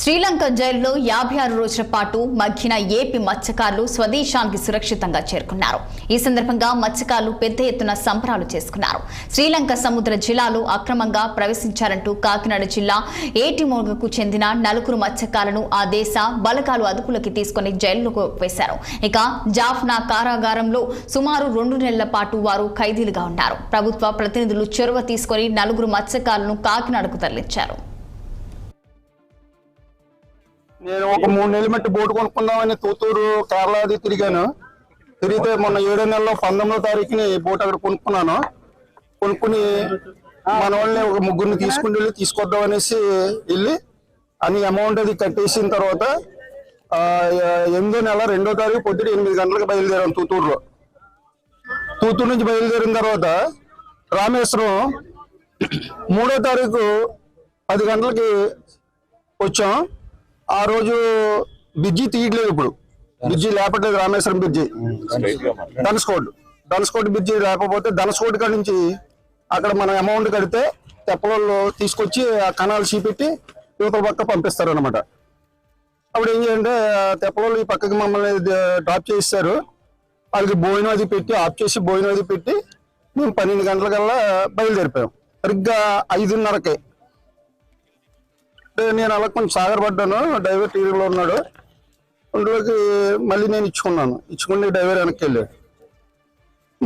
శ్రీలంక జైలులో 56 రోజుల పాటు మగ్గిన ఏపీ మత్స్యకారులు స్వదేశానికి సురక్షితంగా చేరుకున్నారు. ఈ సందర్భంగా మత్స్యకారులు పెద్ద ఎత్తున సంబరాలు చేసుకున్నారు. శ్రీలంక సముద్ర జలాలు అక్రమంగా ప్రవేశించారంటూ కాకినాడ జిల్లా ఏటిమోగకు చెందిన 4 మత్స్యకారులను ఆ దేశ బలగాలు అదుపులోకి తీసుకుని జైలుకు వేశారు. ఇక జాఫ్నా కారాగారంలో సుమారు 2 నెలల పాటు వారు ఖైదీలుగా ఉన్నారు. ప్రభుత్వ ప్రతినిధులు చొరవ తీసుకుని 4 మత్స్యకారులను కాకినాడకు తరలించారు. నేను ఒక 3 నెలల మట్టి బోటు కొనుక్కుందామని తూతూరు కేరళ అది తిరిగాను. తిరిగితే మొన్న 7వ నెలలో 19వ తారీఖుని బోట్ అక్కడ కొనుక్కున్నాను. కొనుక్కుని మన వాళ్ళని ఒక 3 తీసుకొద్దాం అనేసి వెళ్ళి అన్ని అమౌంట్ అది కట్టేసిన తర్వాత 8వ నెల 2వ తారీఖు పొద్దున 8 గంటలకు బయలుదేరాం. తూతూరు నుంచి బయలుదేరిన తర్వాత రామేశ్వరం 3వ తారీఖు 10 గంటలకి వచ్చాం. ఆ రోజు బ్రిడ్జి తీయట్లేదు, ఇప్పుడు బ్రిడ్జి లేపట్లేదు. రామేశ్వరం బ్రిడ్జి ధనస్కోట్ బ్రిడ్జి లేకపోతే ధనస్కోట్ కాడి నుంచి అక్కడ మనం అమౌంట్ కడితే తెప్పలలో తీసుకొచ్చి ఆ కణాలు చీపెట్టి యువతల పక్క పంపిస్తారు అనమాట. అప్పుడు ఏం చేయాలంటే తెప్పలలో ఈ పక్కకి మమ్మల్ని డ్రాప్ చేస్తారు. వాళ్ళకి భోజనం అది పెట్టి ఆఫ్ చేసి భోజనం అది పెట్టి మేము 12 గంటలకల్లా బయలుదేరిపోయాం. సరిగ్గా 5:30కే నేను అలా కొంచెం సాగరపడ్డాను. డ్రైవర్ టీవీలో ఉన్నాడు. అందులోకి మళ్ళీ నేను ఇచ్చుకుని డ్రైవర్ వెనక్కి వెళ్ళాడు.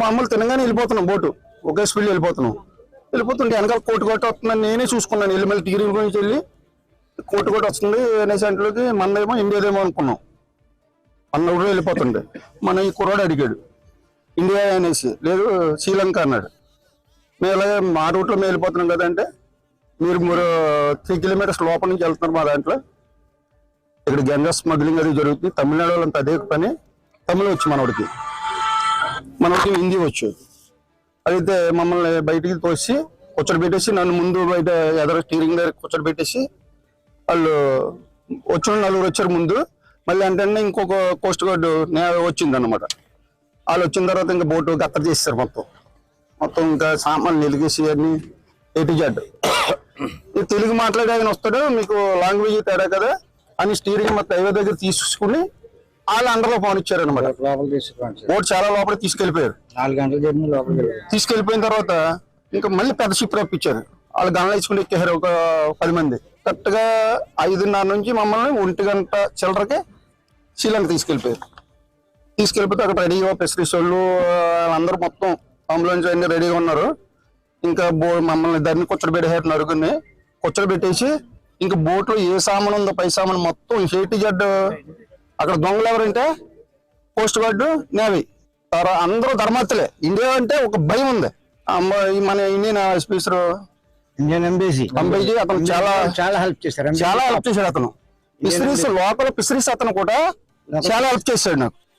మామూలు తినగానే వెళ్ళిపోతున్నాం, బోటు ఒకే స్పీడ్ వెళ్ళిపోతుంటే వెనకాల కోటు వస్తుందని నేనే చూసుకున్నాను. వెళ్ళి మళ్ళీ టీవీ గురించి వెళ్ళి కోటు వస్తుంది అనేసి అంట్లోకి మనదేమో ఇండియాదేమో అనుకున్నాం. అన్న వెళ్ళిపోతుండే మన ఈ కుర్రాడు అడిగాడు ఇండియా అనేసి, లేదు శ్రీలంక అన్నాడు. మేము ఇలాగే మా రూట్లో మేము వెళ్ళిపోతున్నాం కదంటే, మీరు 3 కిలోమీటర్స్ లోపల నుంచి వెళ్తున్నారు మా దాంట్లో, ఇక్కడ గంజా స్మగ్లింగ్ అది జరుగుతుంది. తమిళనాడు వాళ్ళంతా అదే పని. తమిళ వచ్చు మనోడికి హిందీ వచ్చు. అయితే మమ్మల్ని బయటికి తోసి కూర్చోబెట్టేసి నన్ను ముందు బయట ఎదర స్టీరింగ్ దగ్గర కూర్చోబెట్టేసి వాళ్ళు వచ్చిన 4 వచ్చారు ముందు. మళ్ళీ అంటే ఇంకొక కోస్ట్ గార్డు వచ్చింది అన్నమాట. వాళ్ళు వచ్చిన తర్వాత ఇంకా బోటు గత్తర చేస్తారు మొత్తం ఇంకా సామాన్లు నిలిగేసి అన్ని ఏటీజెడ్. తెలుగు మాట్లాడే ఆయన వస్తాడు, మీకు లాంగ్వేజ్ తేడా కదా అని స్టీరింగ్ మొత్తం హైవే దగ్గర తీసుకుని వాళ్ళు అండర్లో ఫోన్ ఇచ్చారు అనమాట. బోట్ చాలా లోపల తీసుకెళ్లిపోయారు. 4 గంటల జర్నీ లోపల తీసుకెళ్లిపోయిన తర్వాత ఇంకా మళ్ళీ పెద్ద షిప్ రప్పించారు. వాళ్ళు గంటలు ఇచ్చుకుని ఎక్కారు ఒక 10 మంది. కరెక్ట్ గా 5:30 నుంచి మమ్మల్ని 1 గంట చిల్లరకే శ్రీలంక తీసుకెళ్లిపోతే అక్కడ రెడీగా ఫిషరీస్ వాళ్ళు అందరూ మొత్తం అంబులెన్స్ అన్ని రెడీగా ఉన్నారు. ఇంకా మమ్మల్ని దాన్ని కూర్చోబెట్టేసారు. నరుగుని కూర్చోబెట్టేసి ఇంకా బోట్లో ఏ సామాన్ ఉందో పై సామాన్ మొత్తం ఏటీజెడ్. అక్కడ దొంగలు ఎవరంటే కోస్ట్ గార్డు, నేవీ, అందరూ ధర్మాత్తులే. ఇండియా అంటే ఒక భయం ఉంది. మన ఇండియన్ స్పీకర్ ఇండియన్ ఎంబసీ అతను చాలా హెల్ప్ చేశాడు. అతను ఫిషరీస్ లోకల్ ఫిషరీస్ అతను కూడా చాలా హెల్ప్ చేశాడు నాకు.